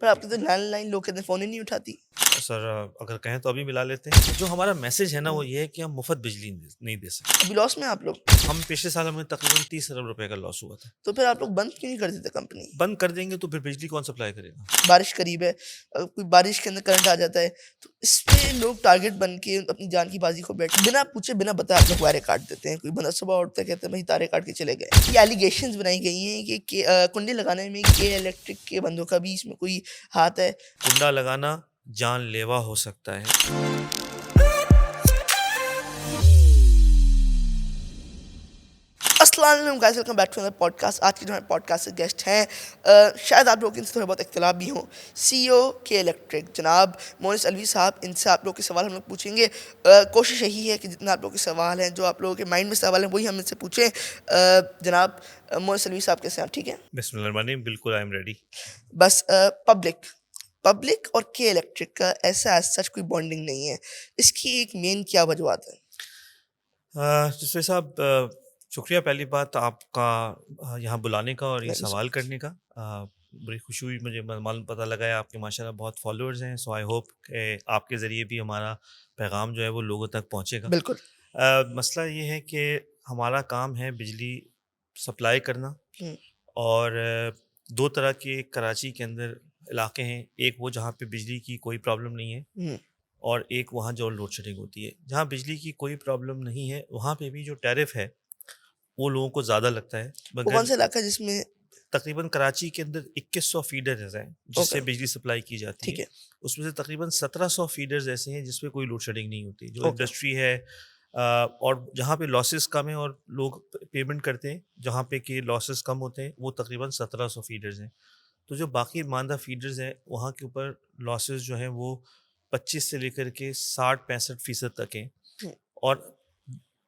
पर आपकी तो लैंडलाइन लोग कहते हैं फ़ोन ही नहीं उठाती। सर अगर कहें तो अभी मिला लेते हैं। जो हमारा मैसेज है ना वो ये है कि हम मुफ्त बिजली नहीं दे सकते। अभी लॉस में हैं आप लोग? हम पिछले साल हमें तकरीबन 30 अरब रुपए का लॉस हुआ था। तो फिर आप लोग बंद क्यों नहीं कर देते कंपनी? बंद कर देंगे तो फिर बिजली कौन सप्लाई करेगा? बारिश करीब है, कोई बारिश के अंदर करंट आ जाता है, तो इसपे लोग टारगेट बन के अपनी जान की बाजी को बैठ बिना पूछे, बिना बताए आप लोग वायरें काट देते हैं। कोई बंदा सुबह उठता है कहता है भई तारे काट के चले गए। ये एलिगेशंस बनाई गई हैं कि कुंडी लगाने में के इलेक्ट्रिक के बंदों का भी इसमें कोई हाथ है। कुंडा लगाना जानलेवा हो सकता है। अस्सलाम वालेकुम guys, welcome back to another podcast. आज के जो हमारे पॉडकास्ट के गेस्ट हैं, शायद आप लोग इनसे थोड़े बहुत इख्तिलाफ भी हों। सीईओ के इलेक्ट्रिक जनाब मोनिस अलवी साहब, इनसे आप लोग के सवाल हम लोग पूछेंगे। कोशिश यही है कि जितना आप लोग के सवाल हैं, जो आप लोगों के माइंड में सवाल हैं, वही हम इनसे पूछें। जनाब मोनिस अलवी साहब कैसे हैं आप? ठीक है। बिस्मिल्लाह, बिल्कुल आई एम रेडी। बस पब्लिक पब्लिक और के इलेक्ट्रिक का ऐसा एज सच कोई बॉन्डिंग नहीं है। इसकी एक मेन क्या वजूहत है? जसवे साहब, शुक्रिया पहली बात आपका यहाँ बुलाने का और ये नहीं, सवाल करने का। बड़ी खुशी हुई मुझे मालूम पता लगा है आपके माशाल्लाह बहुत फॉलोअर्स हैं। सो आई होप कि आपके ज़रिए भी हमारा पैगाम जो है वो लोगों तक पहुँचेगा। बिल्कुल। मसला ये है कि हमारा काम है बिजली सप्लाई करना। हुँ, और दो तरह के कराची के अंदर इलाके हैं। एक वो जहाँ पे बिजली की कोई प्रॉब्लम नहीं है, हुँ। और एक वहाँ जो लोड शेडिंग होती है। जहाँ बिजली की कोई प्रॉब्लम नहीं है वहाँ पे भी जो टैरिफ है वो लोगों को ज़्यादा लगता है, वो कौन मगर सा इलाका है जिसमें? तकरीबन कराची के अंदर 2100 फीडर्स हैं ओके, जिससे बिजली सप्लाई की जाती ठीक है। है। उसमें से तकरीबन 1700 फीडर्स ऐसे हैं जिसमें कोई लोड शेडिंग नहीं होती, जो ओके। इंडस्ट्री है। और जहाँ पे लॉसेस कम है और लोग पेमेंट करते हैं, जहाँ पे कि लॉसेस कम होते हैं, वो तकरीबन 1700 फीडर्स हैं। तो जो बाकी मानदा फीडर्स हैं वहाँ के ऊपर लॉसेस जो हैं वो 25 से लेकर के 60-65% तक हैं। हुँ, और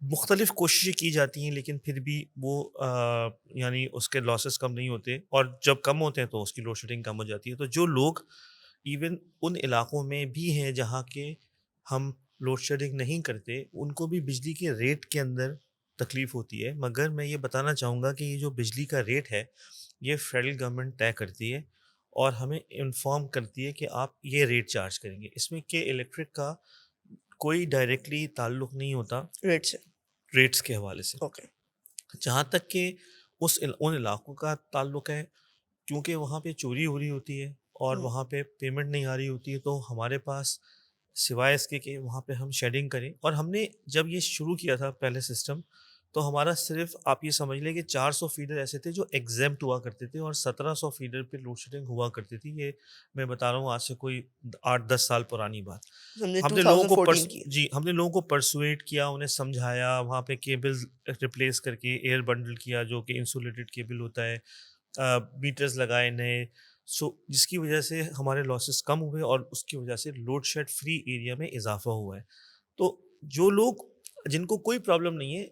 मुख्तलिफ़ कोशिशें की जाती हैं, लेकिन फिर भी वो यानी उसके लॉसेस कम नहीं होते, और जब कम होते हैं तो उसकी लोड शेडिंग कम हो जाती है। तो जो लोग इवन उन इलाकों में भी हैं जहाँ के हम लोड शेडिंग नहीं करते, उनको भी बिजली के रेट के अंदर तकलीफ़ होती है। मगर मैं ये बताना चाहूँगा कि ये जो बिजली का रेट है, ये फेडरल गवर्नमेंट तय करती है और हमें इन्फॉर्म करती है कि आप ये रेट चार्ज करेंगे। इसमें के इलेक्ट्रिक का कोई डायरेक्टली ताल्लुक नहीं होता रेट से। रेट्स के हवाले से। ओके। जहाँ तक कि उन इलाकों का ताल्लुक है, क्योंकि वहाँ पे चोरी हो रही होती है और हुँ, वहाँ पे पेमेंट नहीं आ रही होती है, तो हमारे पास सिवाय इसके कि वहाँ पे हम शेडिंग करें। और हमने जब ये शुरू किया था पहले सिस्टम, तो हमारा सिर्फ आप ये समझ लें कि 400 फीडर ऐसे थे जो एग्जेम्प्ट हुआ करते थे और 1700 फीडर पे लोड शेडिंग हुआ करती थी। ये मैं बता रहा हूँ आज से कोई 8-10 साल पुरानी बात। समझे हमने लोगों को 2014 की। हमने लोगों को परसुएट किया, उन्हें समझाया, वहाँ पे केबल्स रिप्लेस करके एयर बंडल किया जो कि इंसुलेटेड केबल होता है। मीटर्स लगाए नए, जिसकी वजह से हमारे लॉसेस कम हुए और उसकी वजह से लोड शेड फ्री एरिया में इजाफा हुआ है। तो जो लोग जिनको कोई प्रॉब्लम नहीं है,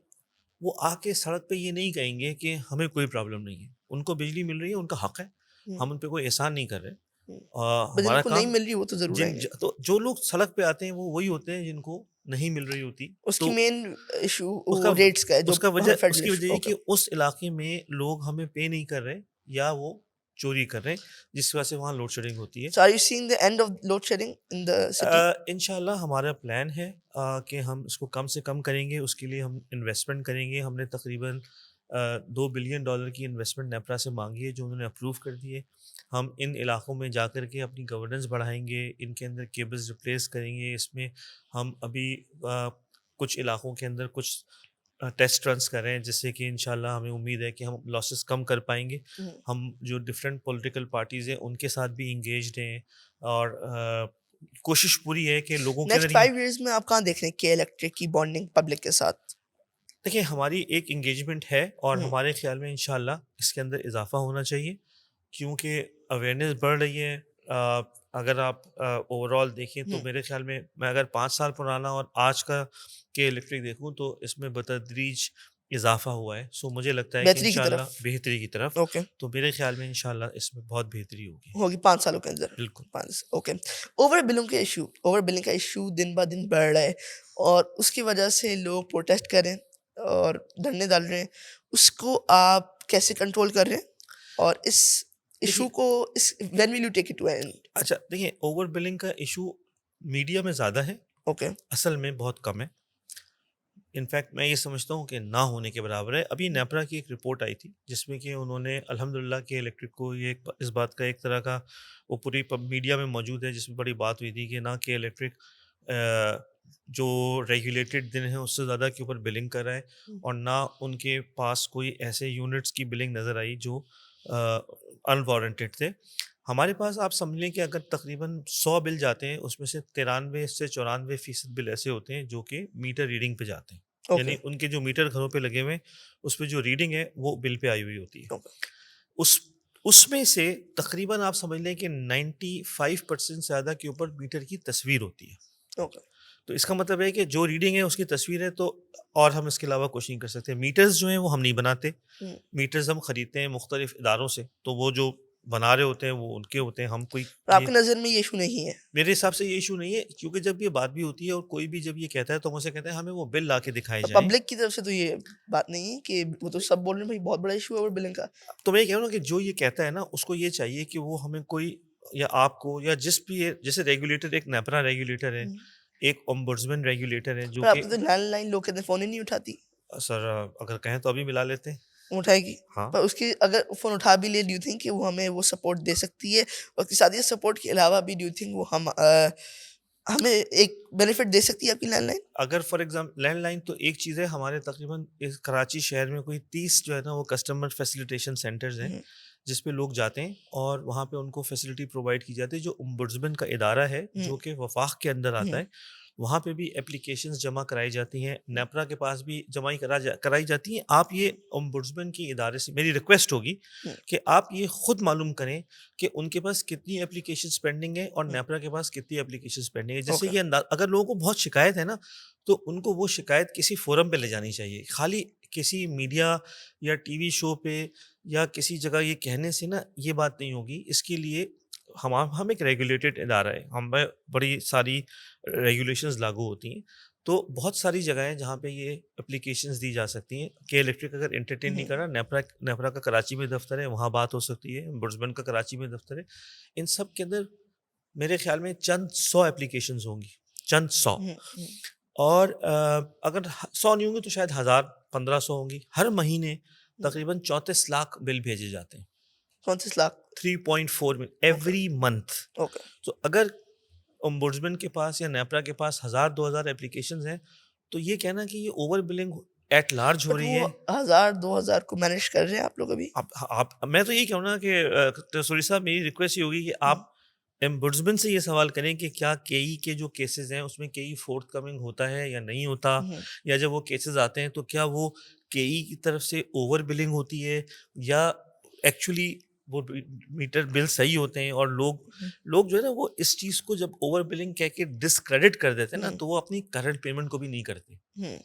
वो आके सड़क पे ये नहीं कहेंगे कि हमें कोई प्रॉब्लम नहीं है। उनको बिजली मिल रही है, उनका हक है। हुँ, हम उन पे कोई एहसान नहीं कर रहे। हुँ। पर हमारा जिनको नहीं काम मिल रही वो तो ज़रूर जिन आएँगे। ज तो जो लोग सड़क पे आते हैं वो वही होते हैं जिनको नहीं मिल रही होती। उसकी तो मेन इश्यू उसका वो रेट्स का है जो उसका वहाँ वजह फेडरल उसकी वजह इश्यू। ये ओके। कि उस इलाके में लोग हमें पे नहीं कर रहे, या वो चोरी कर रहे हैं, जिस वजह से वहाँ लोड शेडिंग होती है। So are you seeing the end of load shedding in the city? इंशाल्लाह हमारा प्लान है कि हम इसको कम से कम करेंगे। उसके लिए हम इन्वेस्टमेंट करेंगे। हमने तकरीबन $2 बिलियन की इन्वेस्टमेंट नेपरा से मांगी है, जो उन्होंने अप्रूव कर दी है। हम इन इलाकों में जा कर के अपनी गवर्नेंस बढ़ाएंगे, इनके अंदर केबल्स रिप्लेस करेंगे। इसमें हम अभी कुछ इलाकों के अंदर कुछ टेस्ट रन्स कर रहे हैं, जिससे कि इंशाल्लाह हमें उम्मीद है कि हम लॉसेस कम कर पाएंगे। हुँ। हम जो डिफरेंट पॉलिटिकल पार्टीज़ हैं उनके साथ भी इंगेज्ड हैं, और कोशिश पूरी है कि लोगों के नेक्स्ट अंदर ये 5 इयर्स में आप कहाँ देख रहे हैं के इलेक्ट्रिक की बॉन्डिंग पब्लिक के साथ? देखिए, हमारी एक इंगेजमेंट है और हुँ, हमारे ख्याल में इंशाल्लाह इसके अंदर इजाफा होना चाहिए, क्योंकि अवेयरनेस बढ़ रही है। अगर आप ओवरऑल देखें तो हुँ। मेरे ख्याल में, मैं अगर 5 साल पुराना और आज का के इलेक्ट्रिक देखूं तो इसमें बतदरीज इजाफा हुआ है। सो मुझे लगता है कि बेहतरी की इंशाल्लाह तरफ। बेहतरी की तरफ। ओके। तो मेरे ख्याल में इंशाल्लाह इसमें बहुत बेहतरी होगी। होगी 5 सालों के अंदर। बिल्कुल। 5 ओके। ओवर बिलिंग का इश्यू दिन-ब-दिन बढ़ रहा है और उसकी वजह से लोग प्रोटेस्ट कर रहे हैं और धरने डाल रहे हैं। उसको आप कैसे कंट्रोल कर रहे हैं? और इस इशू को when will you take it to end? अच्छा देखिए, ओवर बिलिंग का इशू मीडिया में ज़्यादा है, ओके। असल में बहुत कम है। इनफैक्ट मैं ये समझता हूँ कि ना होने के बराबर है। अभी नेपरा की एक रिपोर्ट आई थी जिसमें कि उन्होंने अल्हम्दुलिल्लाह के इलेक्ट्रिक को ये इस बात का एक तरह का वो पूरी मीडिया में मौजूद है, जिसमें बड़ी बात हुई थी कि ना कि इलेक्ट्रिक जो रेगुलेटेड दिन है उससे ज़्यादा के ऊपर बिलिंग कर रहा है, और ना उनके पास कोई ऐसे यूनिट्स की बिलिंग नज़र आई जो अनवारंटेड थे। हमारे पास आप समझ लें कि अगर तकरीबन 100 बिल जाते हैं, उसमें से 93 से 94% बिल ऐसे होते हैं जो कि मीटर रीडिंग पे जाते हैं। ओके। यानी उनके जो मीटर घरों पे लगे हुए हैं, उस पे जो रीडिंग है वो बिल पे आई हुई होती है। ओके। उस उसमें से तकरीबन आप समझ लें कि 95% से ज़्यादा के ऊपर मीटर की तस्वीर होती है। ओके। तो इसका मतलब है कि जो रीडिंग है उसकी तस्वीर है, तो और हम इसके अलावा कुछ नहीं कर सकते। मीटर्स जो हैं वो हम नहीं बनाते, हम्म। मीटर्स हम खरीदते हैं मुख्तलिफ इदारों से, तो वो जो बना रहे होते हैं वो उनके होते हैं, हम कोई तो ये आपकी नज़र में ये इशू नहीं है? मेरे हिसाब से ये इशू नहीं है, क्योंकि जब ये बात भी होती है और कोई भी जब ये कहता है तो हम उसे कहते हैं हमें वो बिल ला के दिखाए तो जाएं। पब्लिक की तरफ से तो ये बात नहीं है कि वो तो सब बोल रहे हैं भाई बहुत बड़ा इशू है ओवर बिलिंग का। तो मैं ये कह रहा हूँ ना कि जो ये कहता है ना, उसको ये चाहिए कि वो हमें कोई, या आपको, या जिस भी जैसे रेगुलेटर, एक नेपरा रेगुलेटर है, हम्म। एक ओम्बुड्समैन रेगुलेटर है जो पर कि आपकी तो लैंडलाइन लोग कहते हैं फ़ोन ही नहीं उठाती। सर अगर कहें तो अभी मिला लेते हैं। उठाएगी। हाँ। पर उसकी अगर फ़ोन उठा भी ले, डू यू थिंक कि वो हमें वो सपोर्ट दे सकती है? और उसके साथ ही सपोर्ट के अलावा भी डू यू थिंक वो हमें एक बेनिफिट दे सकती है आपकी लैंडलाइन? अगर फॉर एग्जाम्पल लैंडलाइन तो एक चीज़ है, हमारे तकरीबन इस कराची शहर में कोई 30 जो है ना वो कस्टमर फैसिलिटेशन सेंटर्स हैं, हुँ। जिस पे लोग जाते हैं और वहाँ पे उनको फैसिलिटी प्रोवाइड की जाती है, जो ओम्बुड्समैन का इदारा है हुँ। जो कि वफाक के अंदर आता हुँ। है। वहाँ पे भी एप्लीकेशंस जमा कराई जाती हैं, नेपरा के पास भी कराई जाती हैं। आप ये ओम्बुड्समैन के इदारे से मेरी रिक्वेस्ट होगी हुँ। कि आप ये खुद मालूम करें कि उनके पास कितनी एप्लीकेशंस पेंडिंग है और हुँ। नेपरा के पास कितनी एप्लीकेशंस पेंडिंग है, जिससे ओके। ये अगर लोगों को बहुत शिकायत है ना, तो उनको वो शिकायत किसी फोरम पे ले जानी चाहिए। खाली किसी मीडिया या टीवी शो पे या किसी जगह ये कहने से ना ये बात नहीं होगी। इसके लिए हम एक रेगुलेटेड इदारा है, हमें बड़ी सारी रेगुलेशंस लागू होती हैं। तो बहुत सारी जगह हैं जहाँ पे ये एप्लीकेशंस दी जा सकती हैं कि इलेक्ट्रिक अगर एंटरटेन नहीं हुँ। कर रहा, नेपरा नेपरा का कराची में दफ्तर है, वहाँ बात हो सकती है। बुर्जबन का कराची में दफ्तर है। इन सब के अंदर मेरे ख्याल में चंद 100 एप्लीकेशंस होंगी, चंद 100। हुँ। हुँ। और अगर 100 नहीं होंगी तो शायद 1000 1500 होंगी। हर महीने हुँ। तकरीबन 34 लाख बिल भेजे जाते हैं। 34 lakh. 3.4 okay. Every month. Okay. तो अगर ओम्बुड्समैन के पास या नेपरा के पास 1000 2000 एप्लीकेशंस हैं, तो ये कहना कि ये ओवर बिलिंग एट लार्ज हो बट रही वो है। 1000 2000 को मैनेज कर रहे हैं आप लोग अभी? आप मैं तो यही कहूँ ना कि तसूरी साहब, मेरी रिक्वेस्ट ये होगी कि हुँ। आप एम्बुड्समैन से ये सवाल करें कि क्या केई के जो केसेस हैं उसमें केई फोर्थ कमिंग होता है या नहीं होता, हुँ। या जब वो केसेस आते हैं तो क्या वो केई की तरफ से ओवर बिलिंग होती है, या एक्चुअली वो मीटर बिल सही होते हैं, और लोग हुँ। लोग जो है ना वो इस चीज़ को जब ओवर बिलिंग कह के डिसक्रेडिट कर देते हैं ना, हुँ। तो वो अपनी करंट पेमेंट को भी नहीं करते। हुँ।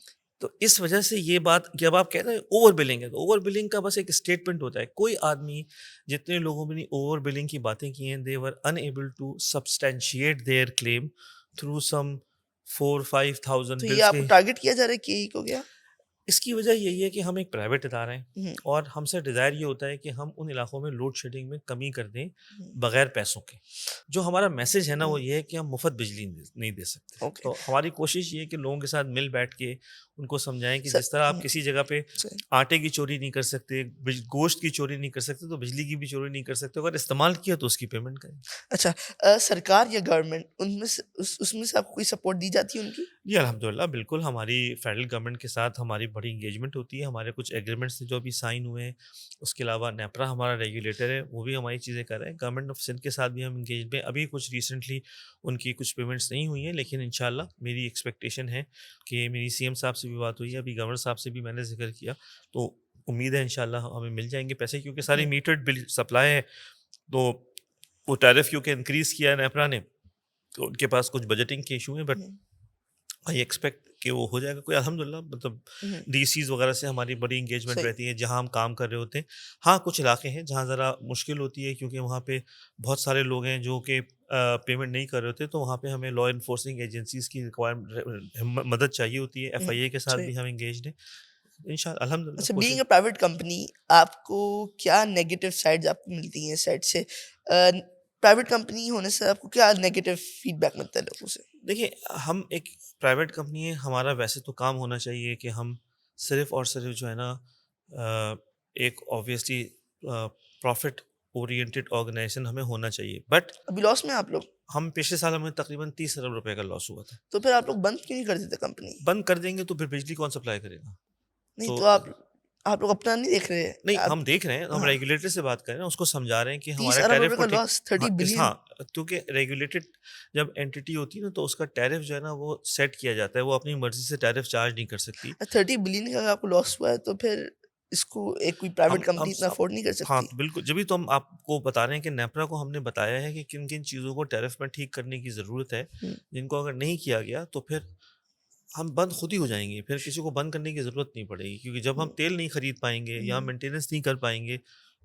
तो इस वजह से ये बात, जब आप कहते हैं ओवर बिलिंग है, तो ओवर बिलिंग का बस एक स्टेटमेंट होता है। कोई आदमी, जितने लोगों ने ओवर बिलिंग की बातें की हैं, they were unable to substantiate their claim through some 4 5 thousand तो ये बिल्स आपको के। टारगेट किया जा रहा है कि यही हो गया? इसकी वजह यही है कि हम एक प्राइवेट इदारा हैं, हुँ। और हमसे डिज़ायर ये होता है कि हम उन इलाकों में लोड शेडिंग में कमी कर दें हुँ। बगैर पैसों के। जो हमारा मैसेज है ना वो हुँ। ये है कि हम मुफ्त बिजली नहीं दे सकते। ओके। तो हमारी कोशिश ये है कि लोगों के साथ मिल बैठ के उनको समझाएं कि सर। जिस तरह आप हुँ। किसी जगह पे सही। आटे की चोरी नहीं कर सकते, गोश्त की चोरी नहीं कर सकते, तो बिजली की भी चोरी नहीं कर सकते। अगर इस्तेमाल किया तो उसकी पेमेंट करें। अच्छा, सरकार या गवर्नमेंट उनमें से उसमें से आपको कोई सपोर्ट दी जाती है उनकी? जी, अल्हम्दुलिल्लाह बिल्कुल, हमारी फेडरल गवर्नमेंट के साथ हमारी बड़ी एंगेजमेंट होती है। हमारे कुछ एग्रीमेंट्स थे जो अभी साइन हुए हैं। उसके अलावा नेपरा हमारा रेगुलेटर है, वो भी हमारी चीज़ें कर रहे हैं। गवर्नमेंट ऑफ सिंध के साथ भी हम एंगेज में। अभी कुछ रिसेंटली उनकी कुछ पेमेंट्स नहीं हुई हैं, लेकिन इंशाल्लाह मेरी एक्सपेक्टेशन है कि मेरी सीएम साहब से भी बात हुई है, अभी गवर्नर साहब से भी मैंने ज़िक्र किया, तो उम्मीद है इंशाल्लाह हमें मिल जाएँगे पैसे, क्योंकि सारी हुँ। मीटर्ड बिल सप्लाई है। तो वो टैरिफ क्योंकि इंक्रीज़ किया है नेपरा ने, तो उनके पास कुछ बजटिंग के इशू हैं, बट हुँ। आई एक्सपेक्ट कि वो हो जाएगा। कोई अल्हम्दुलिल्लाह, मतलब हुँ। डीसीज़ वगैरह से हमारी बड़ी एंगेजमेंट सही। रहती है जहाँ हम काम कर रहे होते हैं। हाँ, कुछ इलाके हैं जहाँ ज़रा मुश्किल होती है, क्योंकि वहाँ पे बहुत सारे लोग हैं जो कि पेमेंट नहीं कर रहे होते, तो वहाँ पे हमें लॉ एनफोर्सिंग एजेंसीज़ की मदद चाहिए होती है। हुँ। एफआईए के साथ सही। भी हम एंगेज्ड हैं। इंशाल्लाह अल्हम्दुलिल्लाह अच्छा, बीइंग कोशिश। अ प्राइवेट कंपनी, आपको क्या नेगेटिव साइड्स आपको मिलती हैं इस साइड से? प्राइवेट कंपनी होने से आपको क्या नेगेटिव फीडबैक मिलता है लोगों से? देखिए, हम एक प्राइवेट कंपनी है, हमारा वैसे तो काम होना चाहिए कि हम सिर्फ़ और सिर्फ़ जो है ना एक ऑब्वियसली प्रॉफ़िट ओरिएंटेड ऑर्गनाइज़ेशन हमें होना चाहिए। बट अभी लॉस में हैं आप लोग? हम पिछले साल हमें तकरीबन 30 अरब रुपए का लॉस हुआ था। तो फिर आप लोग बंद क्यों नहीं कर देते कंपनी? बंद कर देंगे तो फिर बिजली कौन सप्लाई करेगा? नहीं तो तो आप लोग अपना नहीं देख रहे हैं? नहीं, आप हम देख रहे हैं, हम हाँ, रेगुलेटर से बात कर रहे हैं, उसको समझा रहे हैं कि 30 हमारे अरब टैरिफ रुपए को का ठीक। लॉस, 30 हाँ, बिलियन। हाँ, क्योंकि रेगुलेटेड जब एंटिटी होती है ना, तो उसका टैरिफ जो है ना, वो सेट किया जाता है, वो अपनी मर्ज़ी से टैरिफ चार्ज नहीं कर सकती। 30 बिलियन का अगर आपको लॉस हुआ है तो फिर इसको एक कोई प्राइवेट हम कंपनी इतना सब अफोर्ड नहीं कर हाँ, सकती। तो बिल्कुल, जभी तो हम आपको बता रहे हैं कि नेपरा को हमने बताया है कि किन-किन चीज़ों को टैरिफ में ठीक करने की ज़रूरत है, हुँ, जिनको अगर नहीं किया गया, तो फिर हम बंद खुद ही हो जाएँगे, फिर किसी को बंद करने की ज़रूरत नहीं पड़ेगी, क्योंकि जब हम हुँ, तेल नहीं खरीद पाएँगे या हुँ, मेंटेनेंस नहीं कर पाएँगे,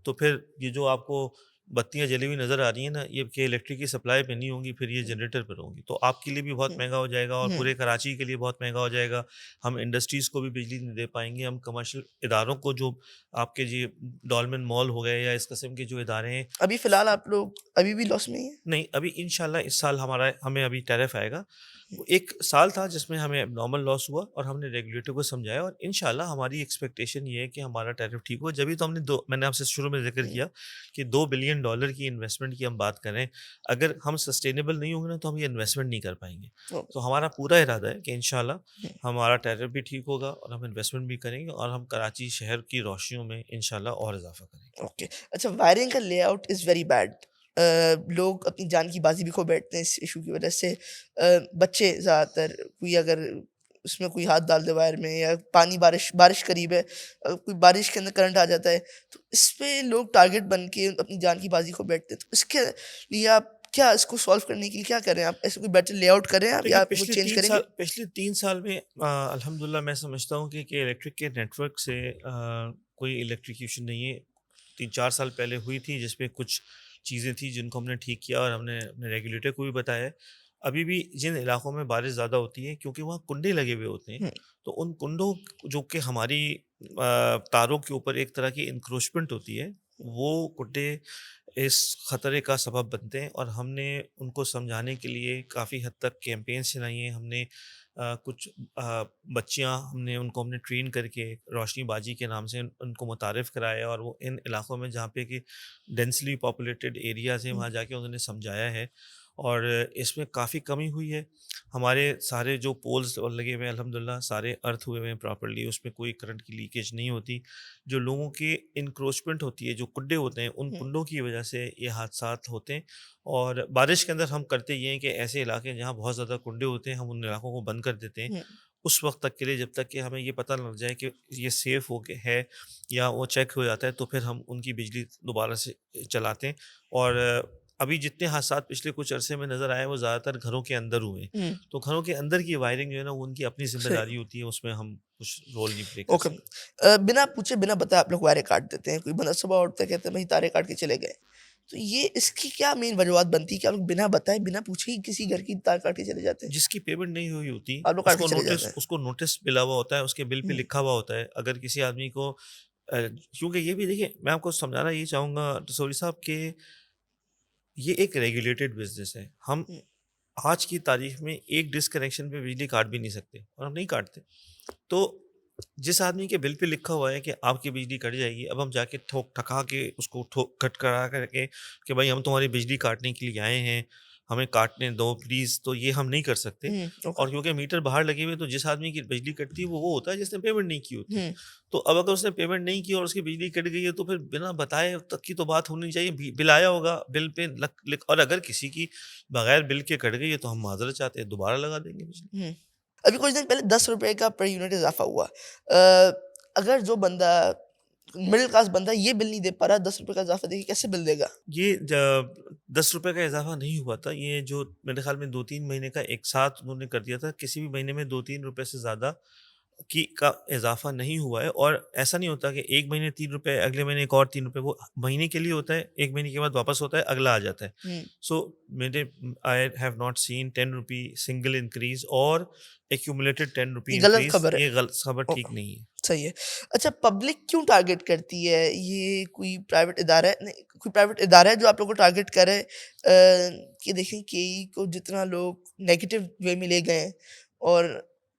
तो फिर ये जो आपको बत्तियाँ जली हुई नज़र आ रही हैं ना, ये कि इलेक्ट्रिक की सप्लाई पे नहीं होंगी, फिर ये जनरेटर पर होंगी। तो आपके लिए भी बहुत हुँ, महँगा हो जाएगा और हुँ, पूरे कराची के लिए बहुत महँगा हो जाएगा। हम इंडस्ट्रीज़ को भी बिजली नहीं दे पाएँगे, हम कमर्शियल इदारों को, जो आपके ये डॉलमेन मॉल हो गए या इस किस्म के जो इदारे हैं। अभी फ़िलहाल आप लोग अभी भी लॉस में ही हैं? नहीं, अभी इंशाल्लाह इस साल हमें अभी टैरिफ आएगा। वो एक साल था जिसमें हमें एब्नॉर्मल लॉस हुआ और हमने रेगुलेटर को समझाया, और इंशाल्लाह हमारी एक्सपेक्टेशन ये है कि हमारा टैरिफ ठीक हो। जभी तो मैंने आपसे शुरू में ज़िक्र हुँ, किया कि $2 बिलियन डॉलर की इन्वेस्टमेंट की हम बात कर रहे हैं। अगर हम सस्टेनेबल नहीं होंगे ना, तो हम ये इन्वेस्टमेंट नहीं कर पाएँगे। तो ओके, हमारा पूरा इरादा है कि इंशाल्लाह हुँ, हमारा टैरिफ भी ठीक होगा और हम इन्वेस्टमेंट भी करेंगे और हम कराची शहर की रोशनियों में इंशाल्लाह और इज़ाफ़ा करेंगे। ओके। अच्छा, वायरिंग का लेआउट इज़ वेरी बैड। लोग अपनी जान की बाज़ी भी खो बैठते हैं इस इश्यू की वज़ह से। बच्चे ज़्यादातर, कोई अगर उसमें कोई हाथ डाल दे वायर में, या पानी, बारिश बारिश करीब है, कोई बारिश के अंदर करंट आ जाता है, तो इस पे लोग टारगेट बन के अपनी जान की बाज़ी खो बैठते हैं। तो इसके लिए आप क्या, इसको सॉल्व करने के लिए क्या करें आप? ऐसे कोई बेटर लेआउट करें आप, या देखिए, आप वो चेंज करेंगे? पिछले 3 साल में अल्हम्दुलिल्लाह मैं समझता हूँ कि इलेक्ट्रिक के नेटवर्क से कोई इलेक्ट्रिक्यूशन नहीं है। 3-4 साल पहले हुई थी, जिसमें कुछ चीज़ें थी जिनको हमने ठीक किया और हमने अपने रेगुलेटर को भी बताया है। अभी भी जिन इलाकों में बारिश ज़्यादा होती है, क्योंकि वहाँ कुंडे लगे हुए होते हैं, हुँ, तो उन कुंडों, जो कि हमारी तारों के ऊपर एक तरह की इंक्रोचमेंट होती है, वो कुंडे इस खतरे का सबब बनते हैं, और हमने उनको समझाने के लिए काफ़ी हद तक कैंपेन्स चलाई हैं। हमने कुछ बच्चियाँ, हमने ट्रेन करके रोशनीबाजी के नाम से उनको मुतारिफ़ कराया, और वो इन इलाकों में जहाँ पे कि डेंसली पॉपुलेटेड एरियाज़ हैं, हुँ, वहाँ जाके उन्होंने समझाया है, और इसमें काफ़ी कमी हुई है। हमारे सारे जो पोल्स लगे हुए हैं, अल्हम्दुलिल्लाह सारे अर्थ हुए हुए हैं प्रॉपर्ली, उसमें कोई करंट की लीकेज नहीं होती। जो लोगों की इंक्रोचमेंट होती है, जो कुंडे होते हैं, उन हुँ, कुंडों की वजह से ये हादसात होते हैं। और बारिश के अंदर हम करते ये हैं कि ऐसे इलाके जहाँ बहुत ज़्यादा कुंडे होते हैं, हम उन इलाकों को बंद कर देते हैं हुँ, उस वक्त तक के लिए, जब तक कि हमें ये पता लग जाए कि ये सेफ़ हो के है, या वो चेक हो जाता है, तो फिर हम उनकी बिजली दोबारा से चलाते हैं। और अभी जितने हादसात पिछले कुछ अरसे में नज़र आए, वो ज़्यादातर घरों के अंदर हुए हैं। हुँ, तो घरों के अंदर की वायरिंग जो है ना, वो उनकी अपनी सही। ज़िम्मेदारी होती है, उसमें हम कुछ रोल नहीं प्ले कर ओके। सकते। बिना पूछे, बिना बताए आप लोग वायरें काट देते हैं। कोई बंदा सुबह उठता है, कहता है भई तारे काट के चले गए। तो ये इसकी क्या मेन वजूहत बनती है कि आप लोग बिना बताए, बिना पूछे ही किसी घर की तार काट के चले जाते हैं? जिसकी पेमेंट नहीं हुई होती, आप लोग काट के चले जाते हैं। उसको नोटिस मिला हुआ होता है, उसके बिल पे हुँ, लिखा हुआ होता है। अगर किसी आदमी को क्योंकि ये भी देखिए, मैं आपको समझाना ये चाहूँगा रसौली साहब, कि ये एक रेगुलेटेड बिज़नेस है। हम हुँ, आज की तारीख में एक डिस्कनेक्शन पे बिजली काट भी नहीं सकते, और हम नहीं काटते। तो जिस आदमी के बिल पे लिखा हुआ है कि आपकी बिजली कट जाएगी, अब हम जाके ठोक ठका के उसको ठोक खटखड़ा करके कि भाई हम तुम्हारी बिजली काटने के लिए आए हैं, हमें काटने दो प्लीज़, तो ये हम नहीं कर सकते। हुँ, ओके। और क्योंकि मीटर बाहर लगे हुए हैं, तो जिस आदमी की बिजली कटती है वो होता है जिसने पेमेंट नहीं की होती। हुँ, तो अब अगर उसने पेमेंट नहीं की और उसकी बिजली कट गई है, तो फिर बिना बताए तक की तो बात होनी चाहिए। बिल आया होगा, बिल पे और अगर किसी की बगैर बिल के कट गई है, तो हम माजरत चाहते हैं, दोबारा लगा देंगे बिजली। हुँ। अभी कुछ दिन पहले ₹10 का पर यूनिट इज़ाफ़ा हुआ। अगर जो बंदा मिडल क्लास बंदा ये बिल नहीं दे पा रहा, ₹10 का इज़ाफ़ा देके कैसे बिल देगा? ये ₹10 का इज़ाफ़ा नहीं हुआ था। ये जो मेरे ख़्याल में 2-3 महीने का एक साथ उन्होंने कर दिया था। किसी भी महीने में 2-3 रुपए से ज़्यादा की का इज़ाफ़ा नहीं हुआ है, और ऐसा नहीं होता कि 1 महीने ₹3 अगले महीने एक और ₹3, वो महीने के लिए होता है, 1 महीने के बाद वापस होता है, अगला आ जाता है। हुँ, सो मेरे I have not seen ₹10 single increase और एक्यूमुलेटेड ₹10 ये गलत इंक्रीज़, खबर है। ये गलत खबर ठीक ओके, नहीं है। सही है। अच्छा, पब्लिक क्यों टारगेट करती है? ये कोई प्राइवेट इदारा है, नहीं, कोई प्राइवेट इदारा है जो आप लोगों को टारगेट करे कि देखें केई को जितना लोग नेगेटिव वे में ले गए हैं और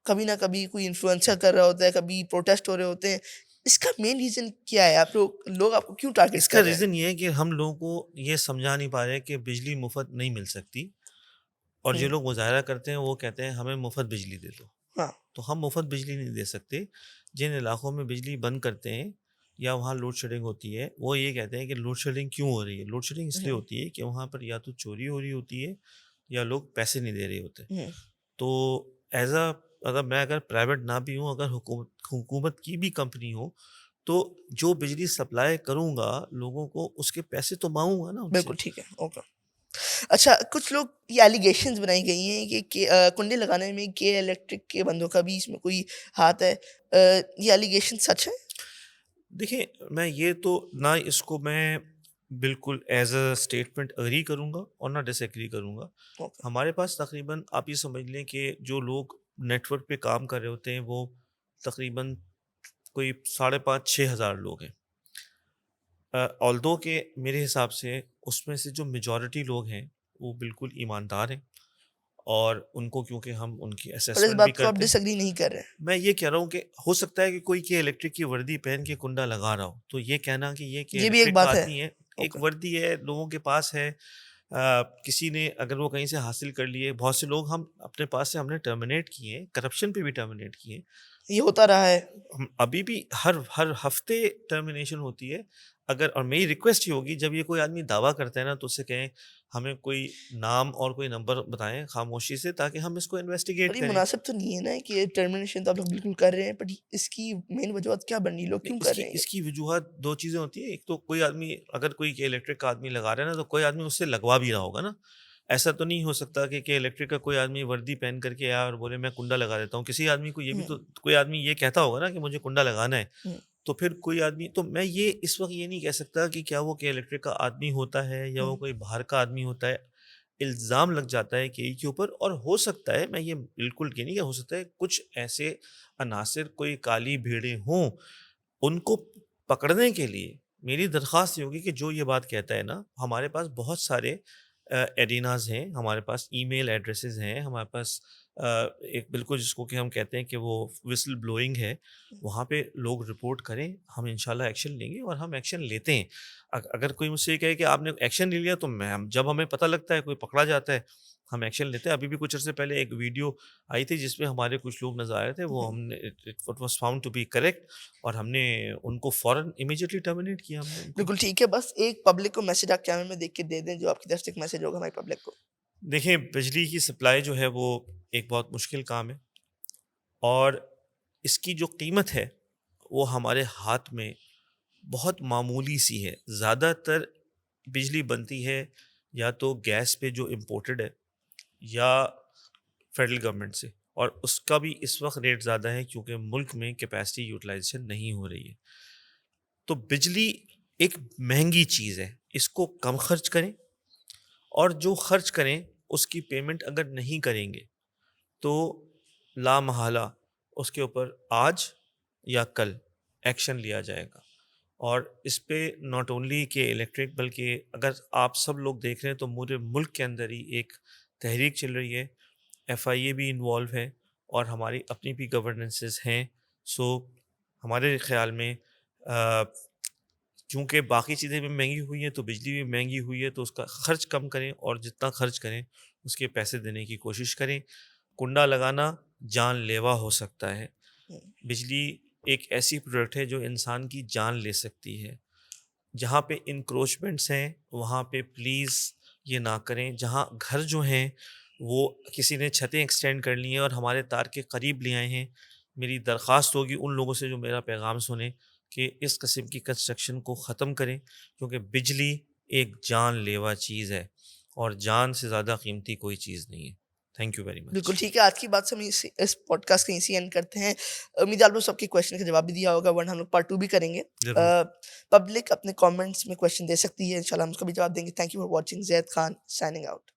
कभी ना कभी कोई इन्फ्लुएंसर कर रहा होता है, कभी प्रोटेस्ट हो रहे होते हैं। इसका मेन रीज़न क्या है? आप लोग आपको क्यों टारगेट इसका कर रहे हैं? रीज़न ये है कि हम लोगों को ये समझा नहीं पा रहे कि बिजली मुफ़्त नहीं मिल सकती, और जो हुँ, लोग मुज़ाहरा करते हैं वो कहते हैं हमें मुफ़्त बिजली दे दो। हाँ। तो हम मुफ़्त बिजली नहीं दे सकते। जिन इलाकों में बिजली बंद करते हैं या वहाँ लोड शेडिंग होती है, वो ये कहते हैं कि लोड शेडिंग क्यों हो रही है? लोड शेडिंग इसलिए हुँ, होती है कि वहाँ पर या तो चोरी हो रही होती है या लोग पैसे नहीं दे रहे होते। हुँ, तो अगर मैं प्राइवेट ना भी हूँ, अगर हुकूमत की भी कंपनी हो, तो जो बिजली सप्लाई करूँगा लोगों को, उसके पैसे तो माँगूँगा ना उनसे। बिल्कुल ठीक है, ओके। अच्छा, कुछ लोग ये एलिगेशंस बनाई गई हैं कि कुंडे लगाने में के इलेक्ट्रिक के बंदों का भी इसमें कोई हाथ है। ये एलिगेशन सच है? देखिए, मैं ये तो ना इसको मैं बिल्कुल एज़ अ स्टेटमेंट एग्री करूँगा और ना डिसएग्री करूँगा। ओके, हमारे पास तकरीबन आप ये समझ लें कि जो लोग नेटवर्क पे काम कर रहे होते हैं, वो तकरीबन कोई साढ़े 5-6 हज़ार लोग हैं। ऑल्दो कि मेरे हिसाब से उसमें से जो मेजॉरिटी लोग हैं, वो बिल्कुल ईमानदार हैं, और उनको क्योंकि हम उनकी पर इस असेसमेंट भी बात को आप करते हैं। डिसएग्री नहीं कर रहे हैं। मैं ये कह रहा हूँ कि हो सकता है कि कोई के इलेक्ट्रिक की वर्दी पहन के कुंडा लगा रहा हो, तो ये कहना कि ये के ये भी एक इलेक्ट्रिक का बात है। आदमी है, एक ओके, वर्दी है, लोगों के पास है। किसी ने अगर वो कहीं से हासिल कर लिए, बहुत से लोग हम अपने पास से हमने टर्मिनेट किए हैं, करप्शन पे भी टर्मिनेट किए हैं। ये होता रहा है। अभी भी हर हर हफ्ते टर्मिनेशन होती है। अगर और मेरी रिक्वेस्ट ये होगी, जब ये कोई आदमी दावा करता है ना, तो उससे कहें हमें कोई नाम और कोई नंबर बताएं खामोशी से, ताकि हम इसको इन्वेस्टिगेट पर ये करें। मुनासिब तो नहीं है ना कि ये टर्मिनेशन तो आप लोग बिल्कुल कर रहे हैं, बट इसकी मेन वजूहत क्या बन रही है? लोग नहीं, क्यों कर इसकी रहे हैं ये? इसकी वजूहत 2 चीज़ें होती हैं। एक तो कोई आदमी, अगर कोई के इलेक्ट्रिक का आदमी लगा रहा है ना, तो कोई आदमी उससे लगवा भी रहा होगा ना। ऐसा तो नहीं हो सकता कि इलेक्ट्रिक का कोई आदमी वर्दी पहन करके आया और बोले मैं कुंडा लगा देता हूँ। किसी आदमी को ये भी हुँ, तो, कोई आदमी ये कहता होगा ना कि मुझे कुंडा लगाना है। हुँ, तो फिर कोई आदमी, तो मैं ये इस वक़्त ये नहीं कह सकता कि क्या वो के इलेक्ट्रिक का आदमी होता है या वो हुँ, कोई बाहर का आदमी होता है। इल्ज़ाम लग जाता है केई के ऊपर, और हो सकता है, मैं ये बिल्कुल ये नहीं, कि हो सकता है कुछ ऐसे अनासिर, कोई काली भेड़ें हों, उनको पकड़ने के लिए मेरी दरख्वास्त ये होगी कि जो ये बात कहता है ना, हमारे पास बहुत सारे एरिनाज़ हैं, हमारे पास ईमेल एड्रेसेस हैं, हमारे पास एक बिल्कुल जिसको कि हम कहते हैं कि वो व्हिसल ब्लोइंग है, वहाँ पे लोग रिपोर्ट करें, हम इंशाल्लाह एक्शन लेंगे, और हम एक्शन लेते हैं। अगर कोई मुझसे ये कहे कि आपने एक्शन नहीं लिया, तो मैं हम जब हमें पता लगता है कोई पकड़ा जाता है, हम एक्शन लेते हैं। अभी भी कुछ अर्से पहले एक वीडियो आई थी जिसमें हमारे कुछ लोग नज़र आ रहे थे, वो हुँ। हमने it was found to be correct, और हमने उनको फ़ौरन इमीडिएटली टर्मिनेट किया हमने उनको। बिल्कुल ठीक है, बस एक पब्लिक को मैसेज आप कैमरे में देख के दे दें, जो आपकी तरफ से एक मैसेज होगा हमारी पब्लिक को। देखिए, बिजली की सप्लाई जो है वो एक बहुत मुश्किल काम है, और इसकी जो कीमत है, वो हमारे हाथ में बहुत मामूली सी है। ज़्यादातर बिजली बनती है या तो गैस पे जो इम्पोर्टेड है, या फेडरल गवर्नमेंट से, और उसका भी इस वक्त रेट ज़्यादा है क्योंकि मुल्क में कैपेसिटी यूटिलाइजेशन नहीं हो रही है। तो बिजली एक महंगी चीज़ है, इसको कम खर्च करें, और जो खर्च करें उसकी पेमेंट अगर नहीं करेंगे, तो लामहला उसके ऊपर आज या कल एक्शन लिया जाएगा। और इस पे नॉट ओनली के इलेक्ट्रिक, बल्कि अगर आप सब लोग देख रहे हैं तो पूरे मुल्क के अंदर ही एक तहरीक चल रही है। एफआईए भी इन्वॉल्व है, और हमारी अपनी भी गवर्नेंसेस हैं। सो हमारे ख्याल में क्योंकि बाकी चीज़ें भी महंगी हुई हैं, तो बिजली भी महंगी हुई है, तो उसका खर्च कम करें, और जितना खर्च करें उसके पैसे देने की कोशिश करें। कुंडा लगाना जानलेवा हो सकता है। हुँ, बिजली एक ऐसी प्रोडक्ट है जो इंसान की जान ले सकती है। जहाँ पे इंक्रोचमेंट्स हैं, वहाँ पे प्लीज़ ये ना करें। जहाँ घर जो हैं, वो किसी ने छतें एक्सटेंड कर ली हैं और हमारे तार के करीब ले आए हैं, मेरी दरख्वास्त होगी उन लोगों से जो मेरा पैगाम सुने, कि इस किस्म की कंस्ट्रक्शन को ख़त्म करें, क्योंकि बिजली एक जानलेवा चीज़ है, और जान से ज़्यादा कीमती कोई चीज़ नहीं है। थैंक यू वेरी बिल्कुल मच। ठीक है, आज की बात से हम इस पॉडकास्ट को यहीं से एंड करते हैं। उम्मीद है आप लोग सबके क्वेश्चन का जवाब भी दिया होगा, वरना हम लोग पार्ट 2 भी करेंगे। ज़रूर। पब्लिक अपने कमेंट्स में क्वेश्चन दे सकती है, इंशाल्लाह हम उसका भी जवाब देंगे। Thank you for watching. Zaid Khan signing out.